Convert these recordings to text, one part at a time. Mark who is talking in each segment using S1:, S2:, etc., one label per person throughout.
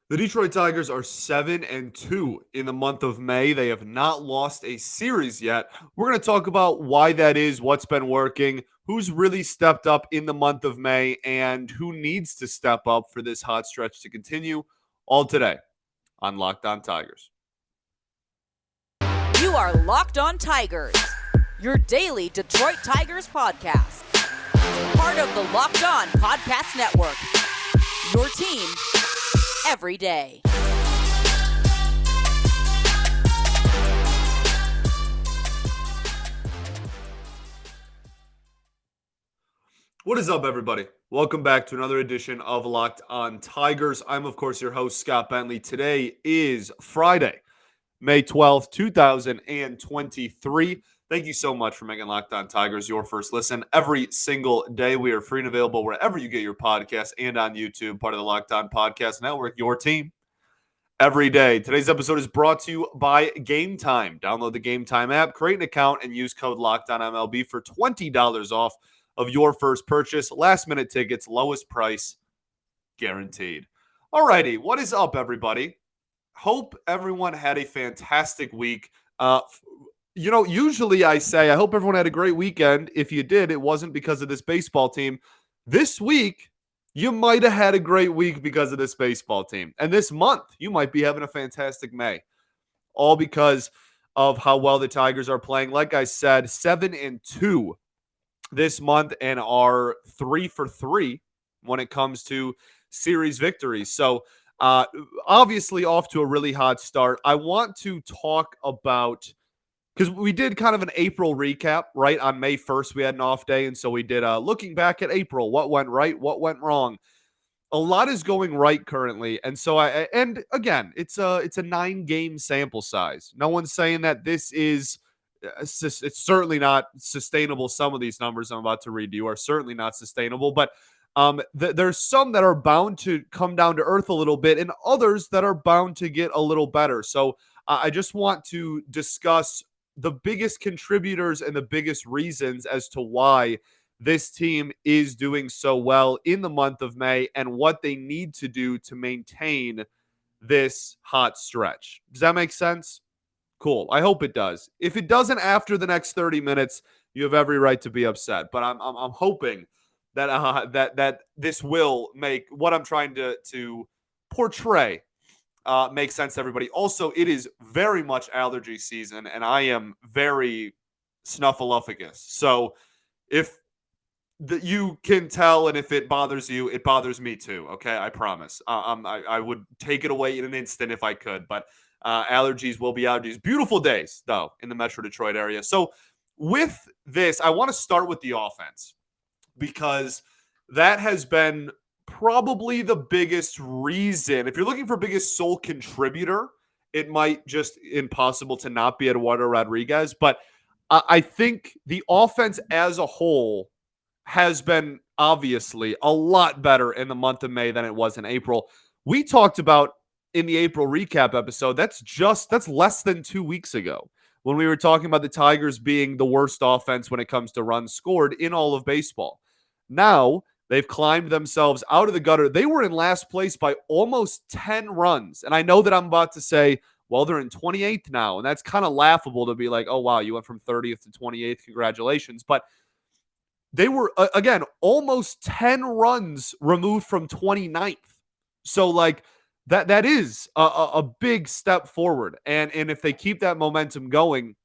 S1: The Detroit Tigers are 7-2 in the month of May. They have not lost a series yet. We're going to talk about why that is, what's been working, who's really stepped up in the month of May, and who needs to step up for this hot stretch to continue. All today on Locked On Tigers.
S2: You are Locked On Tigers, your daily Detroit Tigers podcast. Part of the Locked On Podcast Network, your team every day.
S1: What is up, everybody? Welcome back to another edition of Locked On Tigers. I'm, of course, your host, Scott Bentley. Today is Friday, May 12th, 2023. Thank you so much for making Locked On Tigers your first listen every single day. We are free and available wherever you get your podcasts and on YouTube, part of the Locked On Podcast Network, your team every day. Today's episode is brought to you by Game Time. Download the Game Time app, create an account, and use code LOCKEDONMLB for $20 off of your first purchase. Last minute tickets, lowest price guaranteed. Alrighty, what is up, everybody? Hope everyone had a fantastic week. Usually I say I hope everyone had a great weekend. If you did, it wasn't because of this baseball team. This week, you might have had a great week because of this baseball team. And this month, you might be having a fantastic May. All because of how well the Tigers are playing. Like I said, 7-2 this month and are 3 for 3 when it comes to series victories. So obviously off to a really hot start. I want to talk about, because we did kind of an April recap, right? On May 1st, we had an off day. And so we did looking back at April, what went right, what went wrong. A lot is going right currently. And so and again, it's a 9-game sample size. No one's saying that this is, it's certainly not sustainable. Some of these numbers I'm about to read to you are certainly not sustainable, but there's some that are bound to come down to earth a little bit and others that are bound to get a little better. So I just want to discuss the biggest contributors and the biggest reasons as to why this team is doing so well in the month of May and what they need to do to maintain this hot stretch. Does that make sense? Cool. I hope it does. If it doesn't after the next 30 minutes, you have every right to be upset. But I'm hoping that that this will make what I'm trying to portray make sense to everybody. Also, it is very much allergy season, and I am very snuffleupagus. So if you can tell, and if it bothers you, it bothers me too. Okay, I promise. I would take it away in an instant if I could, but allergies will be allergies. Beautiful days though in the Metro Detroit area. So with this, I want to start with the offense because that has been probably the biggest reason. If you're looking for biggest sole contributor, it might just impossible to not be Eduardo Rodriguez, but I think the offense as a whole has been obviously a lot better in the month of May than it was in April. We talked about in the April recap episode, that's less than 2 weeks ago when we were talking about the Tigers being the worst offense when it comes to runs scored in all of baseball. Now, they've climbed themselves out of the gutter. They were in last place by almost 10 runs. And I know that I'm about to say, well, they're in 28th now. And that's kind of laughable to be like, oh, wow, you went from 30th to 28th. Congratulations. But they were, again, almost 10 runs removed from 29th. So, like, that is a big step forward. And if they keep that momentum going,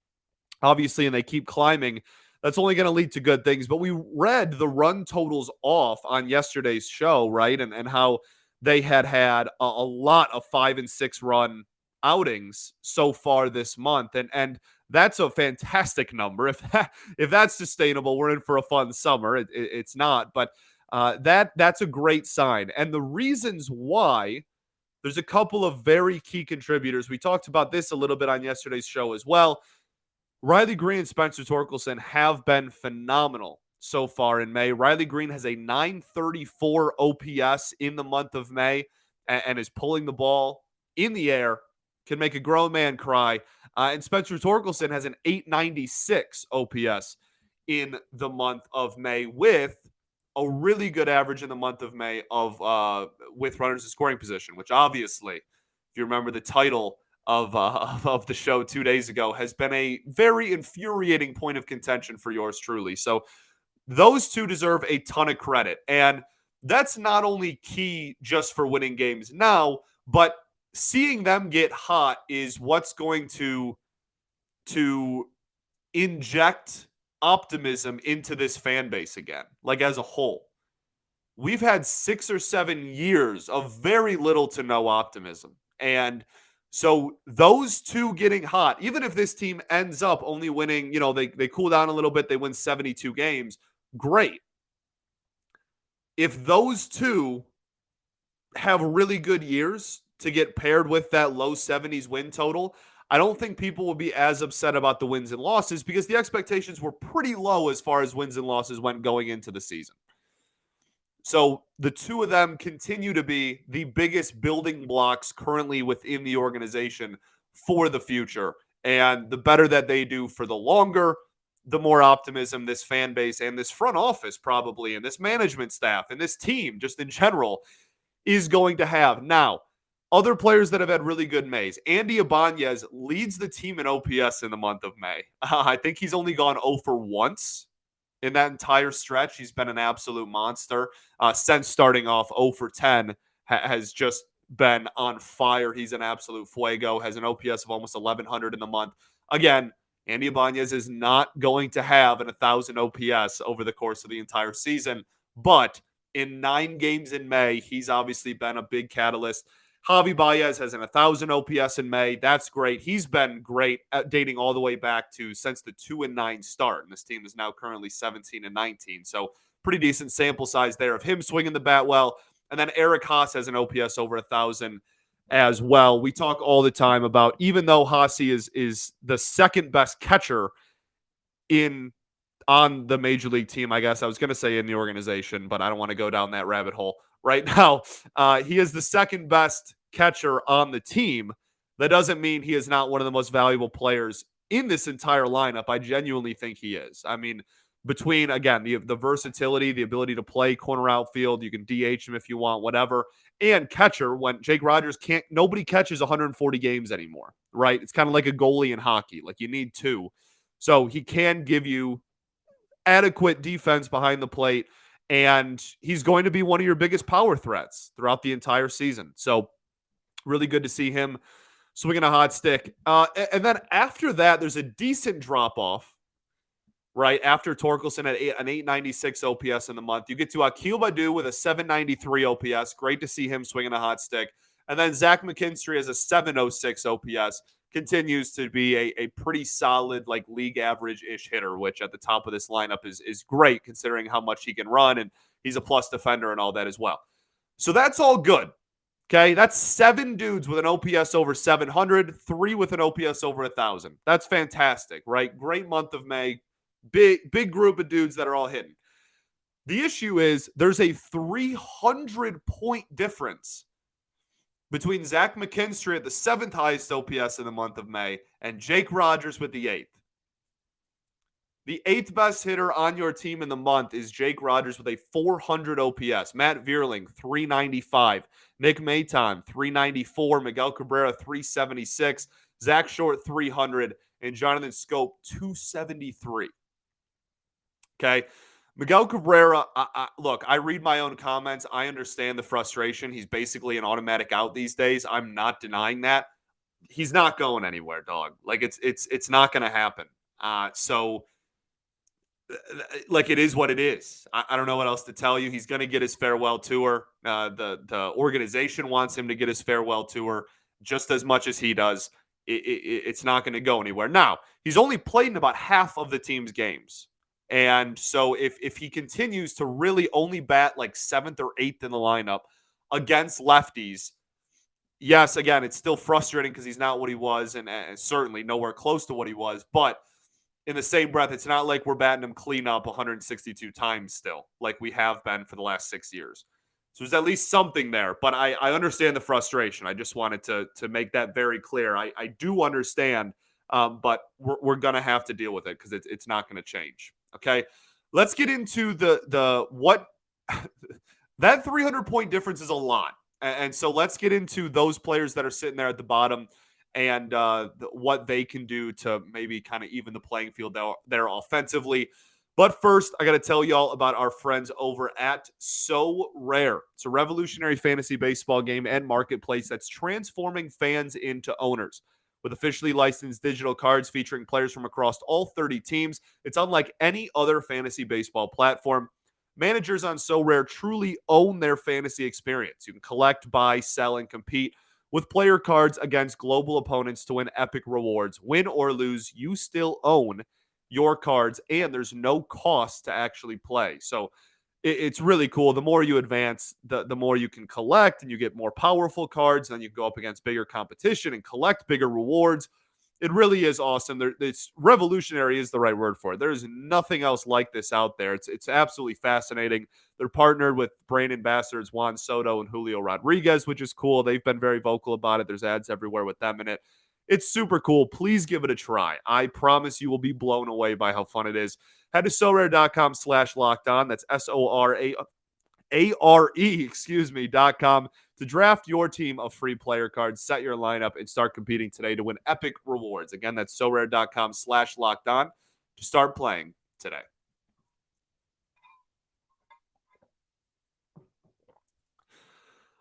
S1: obviously, and they keep climbing, that's only going to lead to good things. But we read the run totals off on yesterday's show, right? And how they had a lot of 5 and 6 run outings so far this month. And that's a fantastic number. If that's sustainable, we're in for a fun summer. It's not, but that's a great sign. And the reasons why, there's a couple of very key contributors. We talked about this a little bit on yesterday's show as well. Riley Green and Spencer Torkelson have been phenomenal so far in May. Riley Green has a 934 OPS in the month of May and is pulling the ball in the air, can make a grown man cry. And Spencer Torkelson has an 896 OPS in the month of May with a really good average in the month of May of with runners in scoring position, which obviously, if you remember the title of the show 2 days ago, has been a very infuriating point of contention for yours truly. So those two deserve a ton of credit, and that's not only key just for winning games now, but seeing them get hot is what's going to inject optimism into this fan base again, like as a whole. We've had 6 or 7 years of very little to no optimism. And so those two getting hot, even if this team ends up only winning, they cool down a little bit, they win 72 games, great. If those two have really good years to get paired with that low 70s win total, I don't think people will be as upset about the wins and losses because the expectations were pretty low as far as wins and losses went going into the season. So the two of them continue to be the biggest building blocks currently within the organization for the future. And the better that they do for the longer, the more optimism this fan base and this front office probably and this management staff and this team just in general is going to have. Now, other players that have had really good Mays. Andy Ibanez leads the team in OPS in the month of May. I think he's only gone 0 for once in that entire stretch. He's been an absolute monster. Since starting off 0 for 10, has just been on fire. He's an absolute fuego, has an OPS of almost 1,100 in the month. Again, Andy Ibanez is not going to have an 1,000 OPS over the course of the entire season, but in 9 games in May, he's obviously been a big catalyst. Javi Baez has an 1,000 OPS in May. That's great. He's been great at dating all the way back to since the 2-9 start. And this team is now currently 17-19. So pretty decent sample size there of him swinging the bat well. And then Eric Haas has an OPS over 1,000 as well. We talk all the time about, even though Haase is the second best catcher on the major league team, I guess I was going to say in the organization, but I don't want to go down that rabbit hole right now. He is the second best catcher on the team. That doesn't mean he is not one of the most valuable players in this entire lineup. I genuinely think he is. I mean, between, again, the versatility, the ability to play corner outfield, you can DH him if you want, whatever, and catcher, when Jake Rogers nobody catches 140 games anymore, right? It's kind of like a goalie in hockey. Like, you need two. So he can give you adequate defense behind the plate, and he's going to be one of your biggest power threats throughout the entire season. So really good to see him swinging a hot stick. And then after that, there's a decent drop-off, right? After Torkelson at an 896 OPS in the month, you get to Akil Baddoo with a 793 OPS. Great to see him swinging a hot stick. And then Zach McKinstry has a 706 OPS. Continues to be a pretty solid, like, league average-ish hitter, which at the top of this lineup is great considering how much he can run, and he's a plus defender and all that as well. So that's all good. Okay, that's 7 dudes with an OPS over 700, 3 with an OPS over 1,000. That's fantastic, right? Great month of May. Big group of dudes that are all hitting. The issue is there's a 300-point difference between Zach McKinstry at the 7th highest OPS in the month of May and Jake Rogers with the 8th. The 8th best hitter on your team in the month is Jake Rogers with a 400 OPS. Matt Vierling, 395. Nick Maton, 394. Miguel Cabrera, 376. Zach Short, 300. And Jonathan Scope, 273. Okay. Miguel Cabrera, look, I read my own comments. I understand the frustration. He's basically an automatic out these days. I'm not denying that. He's not going anywhere, dog. Like, it's not going to happen. So, like, it is what it is. I don't know what else to tell you. He's going to get his farewell tour. The organization wants him to get his farewell tour just as much as he does. It's not going to go anywhere. Now, he's only played in about half of the team's games. And so if he continues to really only bat like 7th or 8th in the lineup against lefties, yes, again, it's still frustrating because he's not what he was and certainly nowhere close to what he was. But in the same breath, it's not like we're batting him clean up 162 times still, like we have been for the last 6 years. So there's at least something there. But I understand the frustration. I just wanted to make that very clear. I do understand, but we're going to have to deal with it because it's not going to change. Okay, let's get into the what that 300-point difference is a lot. And so let's get into those players that are sitting there at the bottom and what they can do to maybe kind of even the playing field there offensively. But first, I got to tell y'all about our friends over at So Rare. It's a revolutionary fantasy baseball game and marketplace that's transforming fans into owners. With officially licensed digital cards featuring players from across all 30 teams, it's unlike any other fantasy baseball platform. Managers on So Rare truly own their fantasy experience. You can collect, buy, sell, and compete with player cards against global opponents to win epic rewards. Win or lose, you still own your cards, and there's no cost to actually play. So it's really cool. The more you advance, the more you can collect, and you get more powerful cards. And then you go up against bigger competition and collect bigger rewards. It really is awesome. It's revolutionary is the right word for it. There's nothing else like this out there. It's absolutely fascinating. They're partnered with brand ambassadors Juan Soto and Julio Rodriguez, which is cool. They've been very vocal about it. There's ads everywhere with them in it. It's super cool. Please give it a try. I promise you will be blown away by how fun it is. Head to sorare.com/locked on. That's SORARE.com to draft your team of free player cards, set your lineup, and start competing today to win epic rewards. Again, that's sorare.com/locked on to start playing today.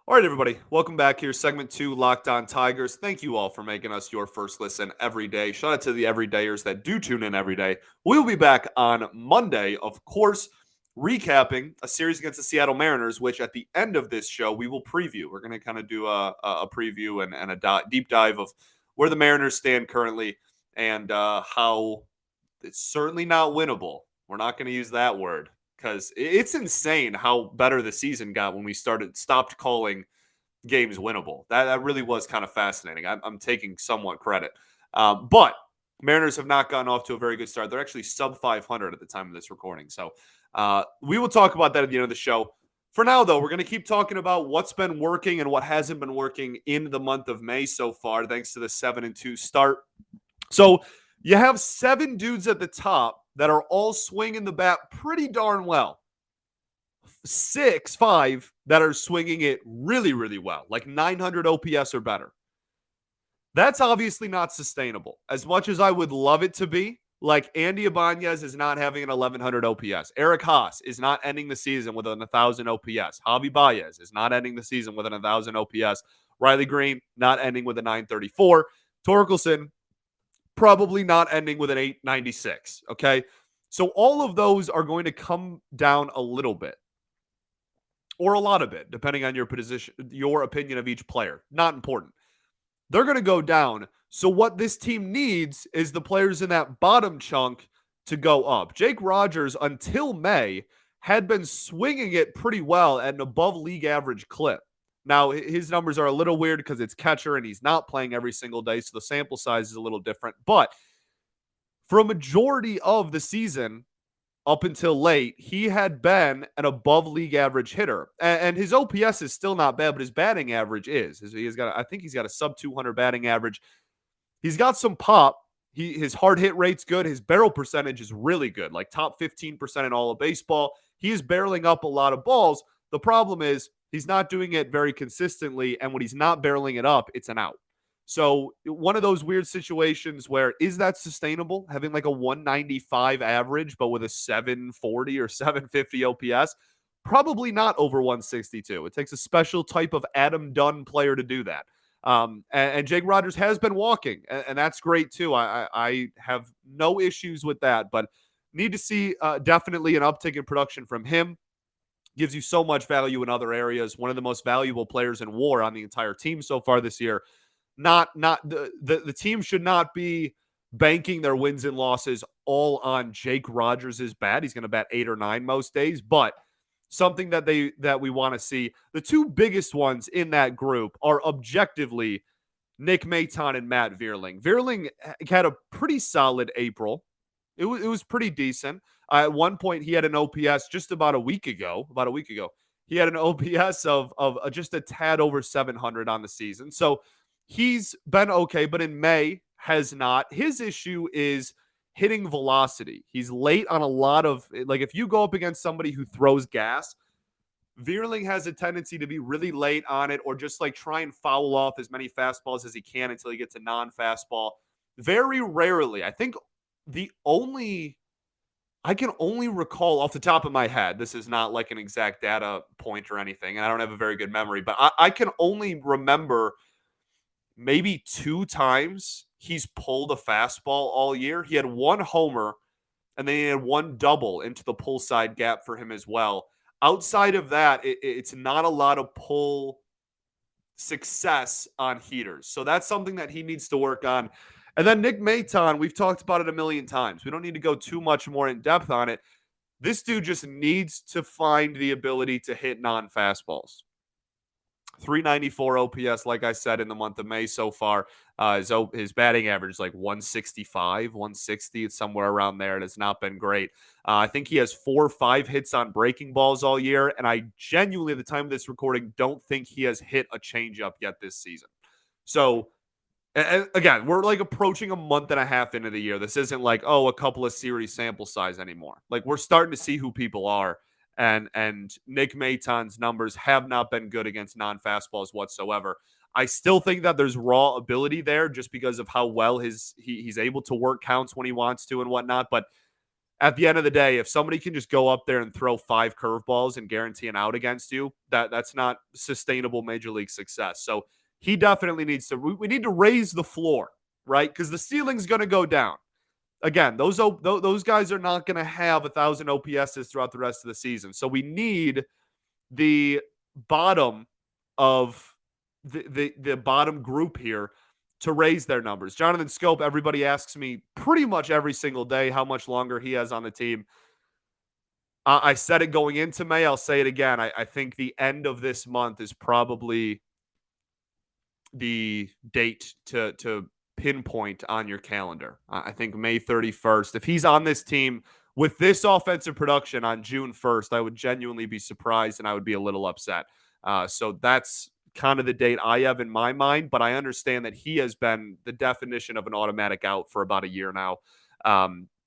S1: All right, everybody. Welcome back here. Segment 2, Locked On Tigers. Thank you all for making us your first listen every day. Shout out to the everydayers that do tune in every day. We'll be back on Monday, of course, recapping a series against the Seattle Mariners, which at the end of this show, we will preview. We're going to kind of do a preview and a deep dive of where the Mariners stand currently and how it's certainly not winnable. We're not going to use that word, because it's insane how better the season got when we stopped calling games winnable. That really was kind of fascinating. I'm taking somewhat credit. But Mariners have not gotten off to a very good start. They're actually sub 500 at the time of this recording. So we will talk about that at the end of the show. For now, though, we're going to keep talking about what's been working and what hasn't been working in the month of May so far, thanks to the 7-2 start. So you have 7 dudes at the top that are all swinging the bat pretty darn well. 5 that are swinging it really, really well, like 900 OPS or better. That's obviously not sustainable. As much as I would love it to be, like Andy Ibanez is not having an 1100 OPS. Eric Haas is not ending the season with an 1000 OPS. Javi Baez is not ending the season with an 1000 OPS. Riley Green not ending with a 934. Torkelson probably not ending with an 896. Okay. So all of those are going to come down a little bit or a lot of it, depending on your position, your opinion of each player. Not important. They're going to go down. So what this team needs is the players in that bottom chunk to go up. Jake Rogers, until May, had been swinging it pretty well at an above league average clip. Now, his numbers are a little weird because it's catcher and he's not playing every single day, so the sample size is a little different. But for a majority of the season, up until late, he had been an above league average hitter. And his OPS is still not bad, but his batting average is. I think he's got a sub 200 batting average. He's got some pop. His hard hit rate's good. His barrel percentage is really good, like top 15% in all of baseball. He is barreling up a lot of balls. The problem is he's not doing it very consistently, and when he's not barreling it up, it's an out. So one of those weird situations where is that sustainable? Having like a 195 average, but with a 740 or 750 OPS? Probably not over 162. It takes a special type of Adam Dunn player to do that. And Jake Rogers has been walking, and that's great too. I have no issues with that, but need to see definitely an uptick in production from him. Gives you so much value in other areas. One of the most valuable players in WAR on the entire team so far this year. The team should not be banking their wins and losses all on Jake Rogers' bat. He's going to bat 8 or 9 most days, but something that we want to see. The two biggest ones in that group are objectively Nick Maton and Matt Vierling. Vierling had a pretty solid April. It was pretty decent. At one point, he had an OPS just about a week ago. He had an OPS of just a tad over 700 on the season. So he's been okay, but in May has not. His issue is hitting velocity. He's late on a lot of, like, if you go up against somebody who throws gas, Vierling has a tendency to be really late on it or just like try and foul off as many fastballs as he can until he gets a non-fastball. Very rarely. I think I can only recall off the top of my head, this is not like an exact data point or anything, and I don't have a very good memory, but I can only remember maybe 2 times he's pulled a fastball all year. He had one homer and then he had one double into the pull side gap for him as well. Outside of that, it's not a lot of pull success on heaters. So that's something that he needs to work on. And then Nick Maton, we've talked about it a million times. We don't need to go too much more in depth on it. This dude just needs to find the ability to hit non-fastballs. 394 OPS, like I said, in the month of May so far. His batting average is like 165, 160. It's somewhere around there. It has not been great. I think he has 4 or 5 hits on breaking balls all year. And I genuinely, at the time of this recording, don't think he has hit a changeup yet this season. So, and again, we're like approaching a month and a half into the year. This isn't like, oh, a couple of series sample size anymore. Like we're starting to see who people are. And Nick Maton's numbers have not been good against non-fastballs whatsoever. I still think that there's raw ability there just because of how well he's able to work counts when he wants to and whatnot. But at the end of the day, if somebody can just go up there and throw 5 curveballs and guarantee an out against you, that's not sustainable major league success. So he definitely needs to. We need to raise the floor, right? Because the ceiling's going to go down. Again, those guys are not going to have 1,000 OPSs throughout the rest of the season. So we need the bottom of the bottom group here to raise their numbers. Jonathan Scope, everybody asks me pretty much every single day how much longer he has on the team. I said it going into May. I'll say it again. I think the end of this month is probably the date to pinpoint on your calendar. I think May 31st. If he's on this team with this offensive production on June 1st, I would genuinely be surprised and I would be a little upset. So that's kind of the date I have in my mind, but I understand that he has been the definition of an automatic out for about a year now.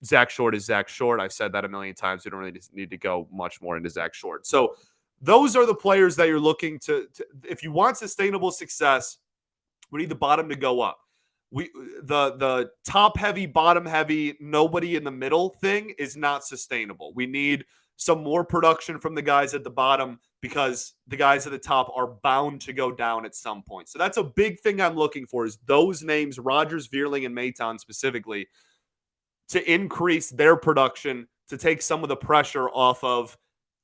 S1: Zach Short is Zach Short. I've said that a million times. We don't really need to go much more into Zach Short. So those are the players that you're looking to if you want sustainable success, we need the bottom to go up. The top heavy, bottom heavy, nobody in the middle thing is not sustainable. We need some more production from the guys at the bottom because the guys at the top are bound to go down at some point. So that's a big thing I'm looking for is those names, Rogers, Vierling, and Maton specifically, to increase their production, to take some of the pressure off of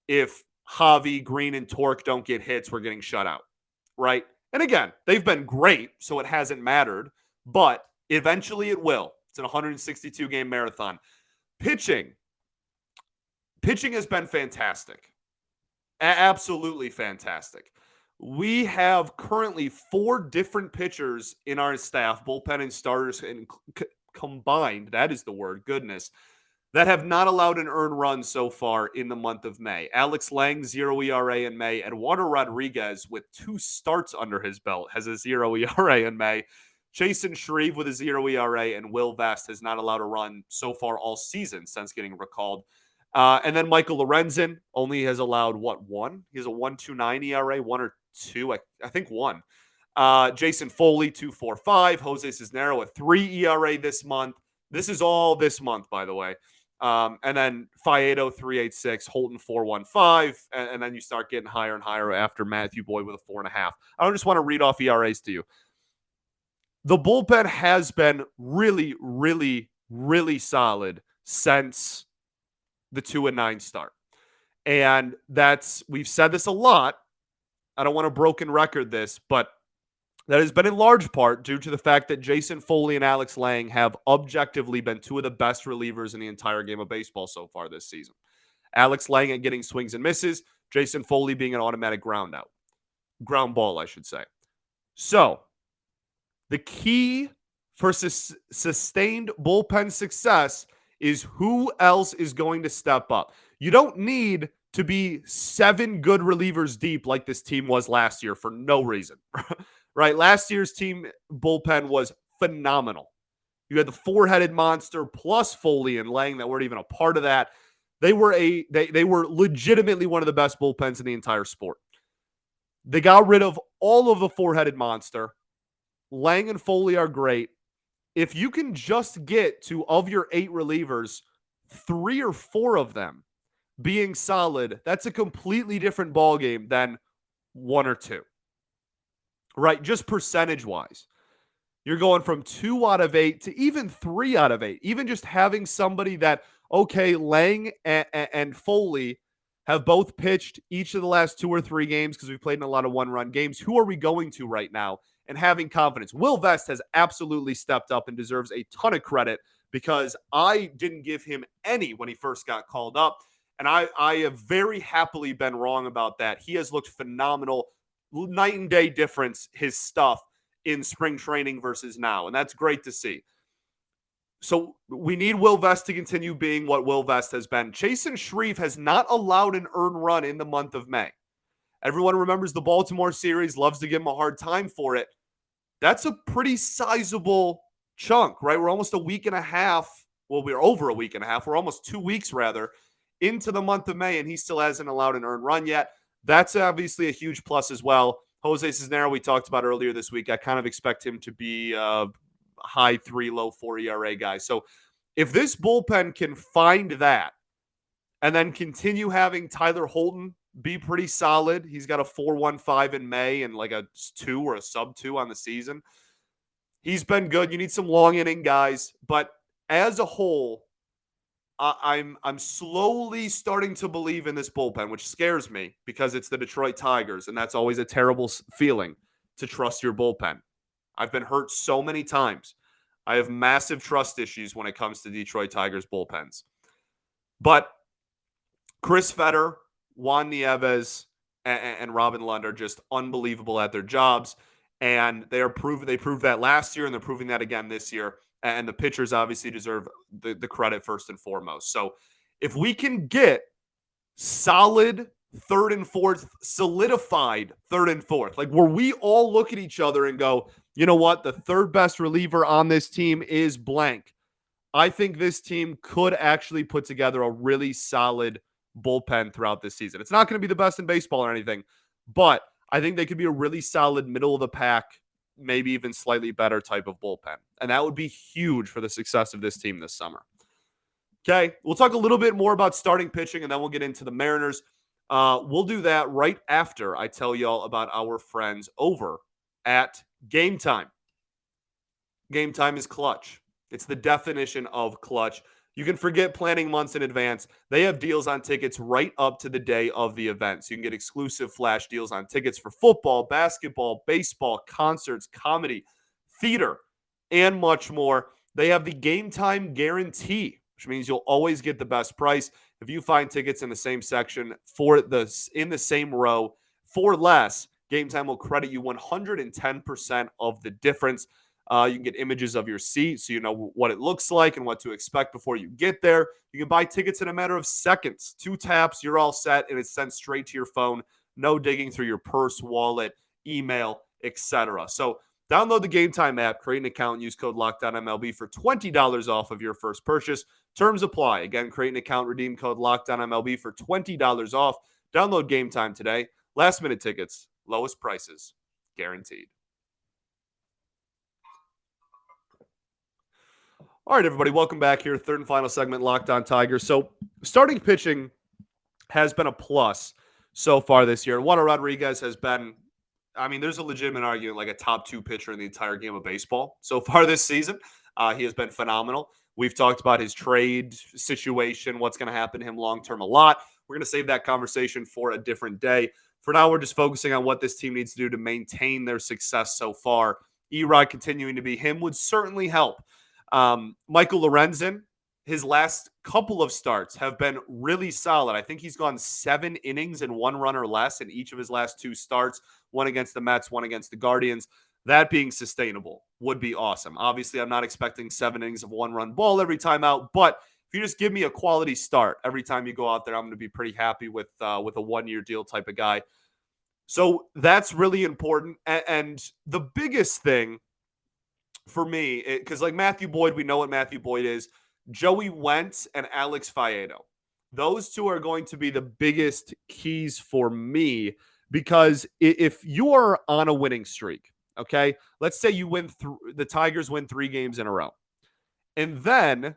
S1: if Javi, Green, and Torque don't get hits, we're getting shut out, right? And again, they've been great, so it hasn't mattered, but eventually it will. It's an 162-game marathon. Pitching has been fantastic. Absolutely fantastic. We have currently 4 different pitchers in our staff, bullpen and starters combined, that is the word, goodness, that have not allowed an earned run so far in the month of May. Alex Lang, 0 ERA in May. Eduardo Rodriguez, with 2 starts under his belt, has a 0 ERA in May. Jason Shreve with a 0 ERA, and Will Vest has not allowed a run so far all season since getting recalled. And then Michael Lorenzen only has allowed, one? He has a 1.29 ERA, 1 or 2, I think 1. Jason Foley, 2.45. Jose Cisnero, a 3 ERA this month. This is all this month, by the way. And then Faedo 3.86, Holton 4.15, and then you start getting higher and higher after Matthew Boyd with a 4.5. I don't just want to read off ERAs to you. The bullpen has been really, really, really solid since the 2-9 start. And we've said this a lot. I don't want to broken record this, but that has been in large part due to the fact that Jason Foley and Alex Lang have objectively been 2 of the best relievers in the entire game of baseball so far this season. Alex Lang at getting swings and misses, Jason Foley being an automatic ground ball, I should say. So the key for sustained bullpen success is who else is going to step up. You don't need to be 7 good relievers deep like this team was last year for no reason. Right? Last year's team bullpen was phenomenal. You had the 4-headed monster plus Foley and Lang that weren't even a part of that. They were legitimately one of the best bullpens in the entire sport. They got rid of all of the four-headed monster. Lang and Foley are great. If you can just get to, of your 8 relievers, 3 or 4 of them being solid, that's a completely different ballgame than 1 or 2. Right? Just percentage-wise. You're going from 2 out of 8 to even 3 out of 8. Even just having somebody that, okay, Lang and Foley have both pitched each of the last 2 or 3 games because we've played in a lot of one-run games. Who are we going to right now? And having confidence. Will Vest has absolutely stepped up and deserves a ton of credit because I didn't give him any when he first got called up. And I have very happily been wrong about that. He has looked phenomenal. Night and day difference, his stuff in spring training versus now. And that's great to see. So we need Will Vest to continue being what Will Vest has been. Chasen Shreve has not allowed an earned run in the month of May. Everyone remembers the Baltimore series, loves to give him a hard time for it. That's a pretty sizable chunk, right? We're almost a week and a half. Well, we're over a week and a half. We're almost 2 weeks, rather, into the month of May, and he still hasn't allowed an earned run yet. That's obviously a huge plus as well. Jose Cisnero, we talked about earlier this week. I kind of expect him to be a high 3, low 4 ERA guy. So if this bullpen can find that and then continue having Tyler Holton be pretty solid, he's got a 4.15 in May and like a 2 or a sub 2 on the season. He's been good. You need some long inning guys, but as a whole, I'm slowly starting to believe in this bullpen, which scares me because it's the Detroit Tigers, and that's always a terrible feeling to trust your bullpen. I've been hurt so many times. I have massive trust issues when it comes to Detroit Tigers bullpens. But Chris Fetter, Juan Nieves, and Robin Lund are just unbelievable at their jobs, and they proved that last year, and they're proving that again this year. And the pitchers obviously deserve the credit first and foremost. So if we can get solid third and fourth, solidified third and fourth, like where we all look at each other and go, you know what, the third best reliever on this team is blank. I think this team could actually put together a really solid bullpen throughout this season. It's not going to be the best in baseball or anything, but I think they could be a really solid middle of the pack, maybe even slightly better type of bullpen. And that would be huge for the success of this team this summer. Okay, we'll talk a little bit more about starting pitching, and then we'll get into the Mariners. We'll do that right after I tell y'all about our friends over at Game Time. Game Time is clutch. It's the definition of clutch. You can forget planning months in advance. They have deals on tickets right up to the day of the event. So you can get exclusive flash deals on tickets for football, basketball, baseball, concerts, comedy, theater, and much more. They have the Game Time guarantee, which means you'll always get the best price. If you find tickets in the same section in the same row for less, Game Time will credit you 110% of the difference. You can get images of your seat so you know what it looks like and what to expect before you get there. You can buy tickets in a matter of seconds. 2 taps, you're all set, and it's sent straight to your phone. No digging through your purse, wallet, email, etc. So download the Game Time app, create an account, and use code LOCKDOWNMLB for $20 off of your first purchase. Terms apply. Again, create an account, redeem code LOCKDOWNMLB for $20 off. Download Game Time today. Last minute tickets, lowest prices, guaranteed. All right, everybody, welcome back here. Third and final segment, Locked On Tigers. So starting pitching has been a plus so far this year. Juan Rodriguez has been, I mean, there's a legitimate argument, like a top 2 pitcher in the entire game of baseball so far this season. He has been phenomenal. We've talked about his trade situation, what's going to happen to him long-term a lot. We're going to save that conversation for a different day. For now, we're just focusing on what this team needs to do to maintain their success so far. Erod continuing to be him would certainly help. Michael Lorenzen, his last couple of starts have been really solid. I think he's gone 7 innings and 1 run or less in each of his last 2 starts, one against the Mets, one against the Guardians. That being sustainable would be awesome. Obviously, I'm not expecting 7 innings of 1-run ball every time out, but if you just give me a quality start every time you go out there, I'm going to be pretty happy with a 1-year deal type of guy. So that's really important. And the biggest thing for me, because like Matthew Boyd, we know what Matthew Boyd is. Joey Wentz and Alex Faedo. Those two are going to be the biggest keys for me because if you are on a winning streak, okay, let's say the Tigers win 3 games in a row, and then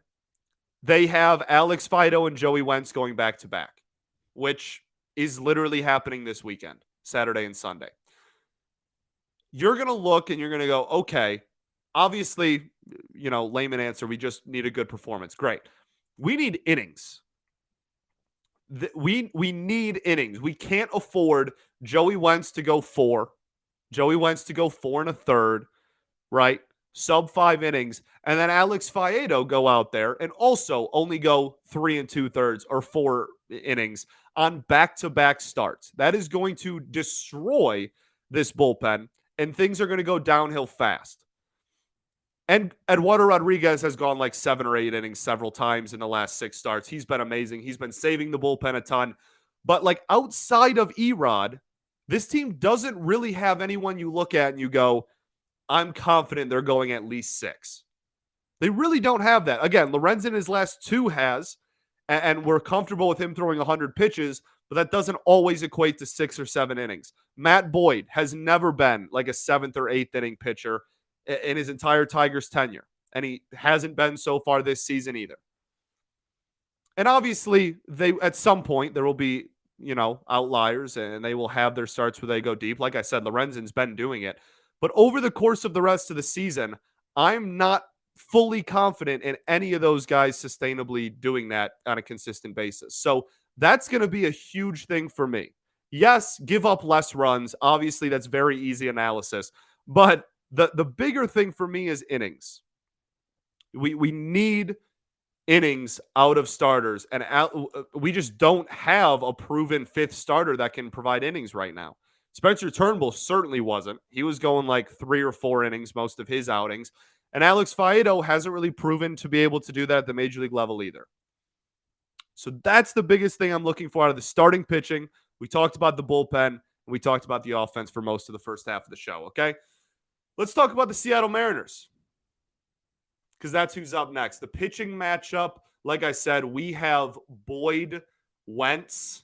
S1: they have Alex Fido and Joey Wentz going back to back, which is literally happening this weekend, Saturday and Sunday. You're going to look and you're going to go, okay, obviously, layman answer, we just need a good performance. Great. We need innings. We need innings. We can't afford Joey Wentz to go 4, Joey Wentz to go 4 1/3, right? Sub 5 innings, and then Alex Faedo go out there and also only go 3 2/3 or 4 innings on back-to-back starts. That is going to destroy this bullpen, and things are going to go downhill fast. And Eduardo Rodriguez has gone like 7 or 8 innings several times in the last 6 starts. He's been amazing. He's been saving the bullpen a ton. But like outside of Erod, this team doesn't really have anyone you look at and you go, I'm confident they're going at least 6. They really don't have that. Again, Lorenzen in his last 2 has, and we're comfortable with him throwing 100 pitches, but that doesn't always equate to 6 or 7 innings. Matt Boyd has never been like a 7th or 8th inning pitcher in his entire Tigers tenure, and he hasn't been so far this season either. And obviously, at some point there will be, outliers, and they will have their starts where they go deep. Like I said, Lorenzen's been doing it. But over the course of the rest of the season, I'm not fully confident in any of those guys sustainably doing that on a consistent basis. So that's going to be a huge thing for me. Yes, give up less runs. Obviously, that's very easy analysis. But the bigger thing for me is innings. We need innings out of starters, and we just don't have a proven 5th starter that can provide innings right now. Spencer Turnbull certainly wasn't. He was going like 3 or 4 innings most of his outings, and Alex Faedo hasn't really proven to be able to do that at the major league level either. So that's the biggest thing I'm looking for out of the starting pitching. We talked about the bullpen, and we talked about the offense for most of the first half of the show, okay? Let's talk about the Seattle Mariners, because that's who's up next. The pitching matchup, like I said, we have Boyd, Wentz,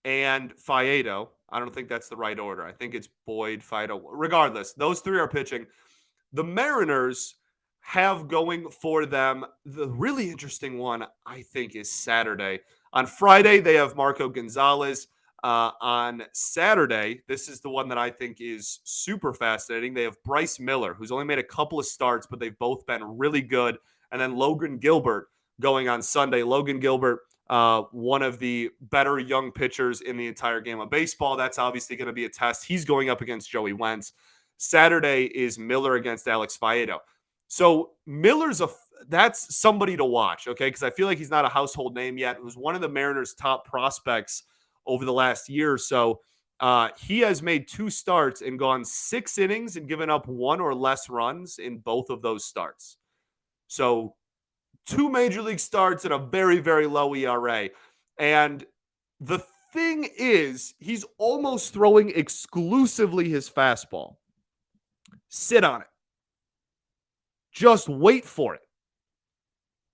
S1: and Faedo. I don't think that's the right order. I think it's Boyd, Faedo. Regardless, those 3 are pitching. The Mariners have going for them, the really interesting one, I think, is Saturday. On Friday, they have Marco Gonzalez. On Saturday, this is the one that I think is super fascinating. They have Bryce Miller, who's only made a couple of starts, but they've both been really good. And then Logan Gilbert going on Sunday. Logan Gilbert, one of the better young pitchers in the entire game of baseball. That's obviously going to be a test. He's going up against Joey Wentz. Saturday is Miller against Alex Faedo. So that's somebody to watch, okay? Because I feel like he's not a household name yet. It was one of the Mariners' top prospects over the last year or so. He has made 2 starts and gone 6 innings and given up 1 or less runs in both of those starts. So 2 major league starts and a very, very low ERA. And the thing is, he's almost throwing exclusively his fastball. Sit on it. Just wait for it.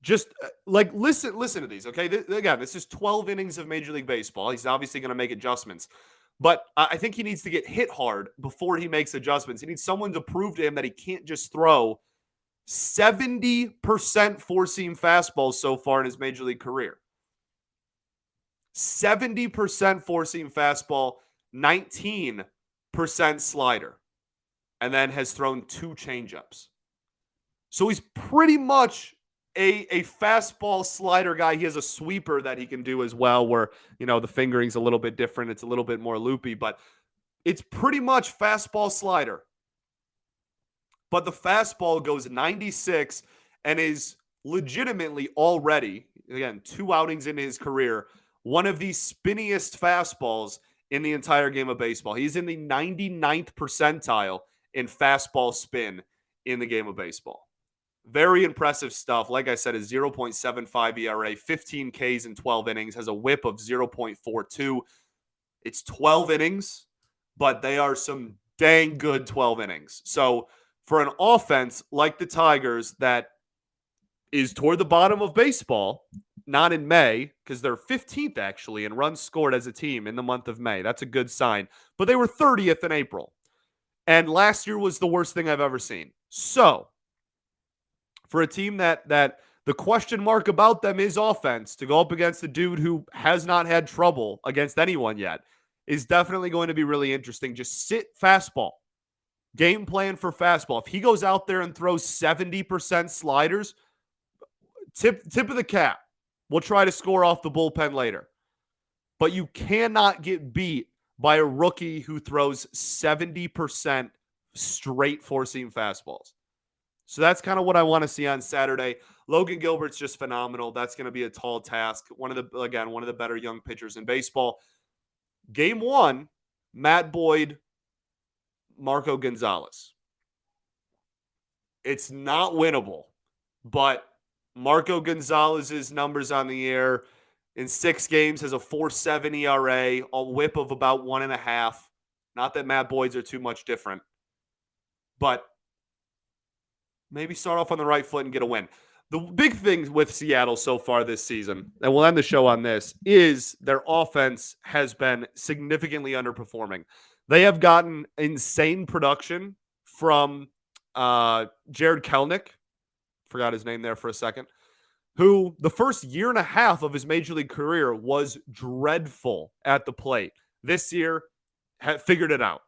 S1: Just listen to these, okay? Again, this is 12 innings of Major League Baseball. He's obviously going to make adjustments. But I think he needs to get hit hard before he makes adjustments. He needs someone to prove to him that he can't just throw 70% four-seam fastballs so far in his Major League career. 70% four-seam fastball, 19% slider, and then has thrown 2 changeups. So he's pretty much a fastball slider guy. He has a sweeper that he can do as well, where, the fingering's a little bit different. It's a little bit more loopy, but it's pretty much fastball slider. But the fastball goes 96 and is legitimately already, again, 2 outings into his career, one of the spinniest fastballs in the entire game of baseball. He's in the 99th percentile in fastball spin in the game of baseball. Very impressive stuff. Like I said, a 0.75 ERA, 15 Ks in 12 innings, has a whip of 0.42. It's 12 innings, but they are some dang good 12 innings. So for an offense like the Tigers that is toward the bottom of baseball, not in May, because they're 15th actually in runs scored as a team in the month of May. That's a good sign. But they were 30th in April. And last year was the worst thing I've ever seen. So, for a team that the question mark about them is offense, to go up against a dude who has not had trouble against anyone yet is definitely going to be really interesting. Just sit fastball. Game plan for fastball. If he goes out there and throws 70% sliders, tip of the cap. We'll try to score off the bullpen later. But you cannot get beat by a rookie who throws 70% straight four-seam fastballs. So that's kind of what I want to see on Saturday. Logan Gilbert's just phenomenal. That's going to be a tall task. One of the better young pitchers in baseball. Game 1, Matt Boyd, Marco Gonzalez. It's not winnable, but Marco Gonzalez's numbers on the air in 6 games has a 4.7 ERA, a whip of about 1.5. Not that Matt Boyd's are too much different, but maybe start off on the right foot and get a win. The big thing with Seattle so far this season, and we'll end the show on this, is their offense has been significantly underperforming. They have gotten insane production from Jared Kelenic, forgot his name there for a second, who the first year and a half of his major league career was dreadful at the plate. This year, figured it out.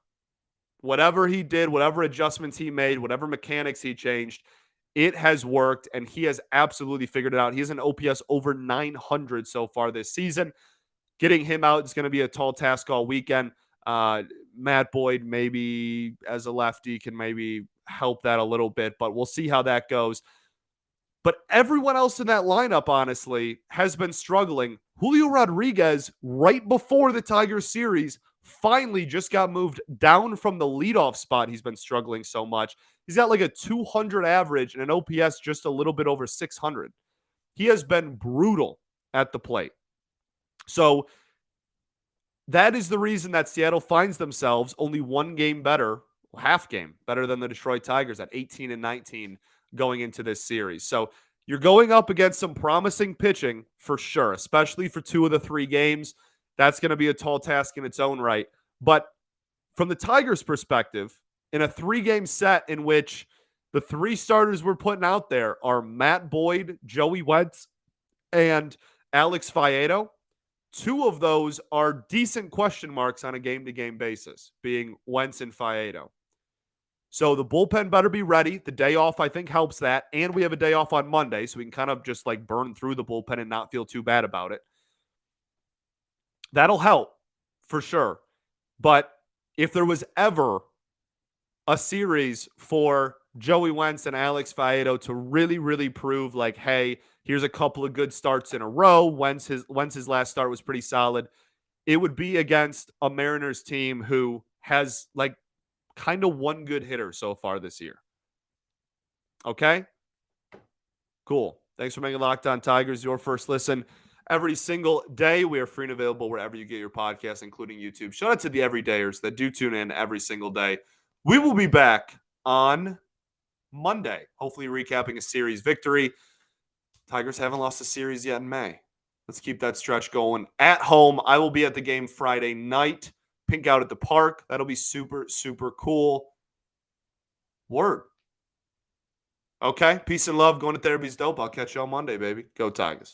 S1: Whatever he did, whatever adjustments he made, whatever mechanics he changed, it has worked, and he has absolutely figured it out. He has an OPS over 900 so far this season. Getting him out is going to be a tall task all weekend. Matt Boyd, maybe as a lefty, can maybe help that a little bit, but we'll see how that goes. But everyone else in that lineup, honestly, has been struggling. Julio Rodriguez, right before the Tigers series, finally just got moved down from the leadoff spot. He's been struggling so much. He's got like a 200 average and an OPS just a little bit over 600. He has been brutal at the plate. So that is the reason that Seattle finds themselves only one game better, half game better than the Detroit Tigers at 18-19 going into this series. So you're going up against some promising pitching for sure, especially for 2 of the 3 games. That's going to be a tall task in its own right. But from the Tigers' perspective, in a 3-game set in which the 3 starters we're putting out there are Matt Boyd, Joey Wentz, and Alex Faedo, 2 of those are decent question marks on a game-to-game basis, being Wentz and Faedo. So the bullpen better be ready. The day off, I think, helps that. And we have a day off on Monday, so we can kind of just like burn through the bullpen and not feel too bad about it. That'll help for sure. But if there was ever a series for Joey Wentz and Alex Faedo to really, really prove like, hey, here's a couple of good starts in a row. Wentz's last start was pretty solid. It would be against a Mariners team who has like kind of one good hitter so far this year. Okay? Cool. Thanks for making Locked On Tigers your first listen every single day. We are free and available wherever you get your podcasts, including YouTube. Shout out to the everydayers that do tune in every single day. We will be back on Monday, hopefully recapping a series victory. Tigers haven't lost a series yet in May. Let's keep that stretch going. At home, I will be at the game Friday night. Pink out at the park. That'll be super, super cool. Word. Okay. Peace and love. Going to therapy's dope. I'll catch you on Monday, baby. Go Tigers.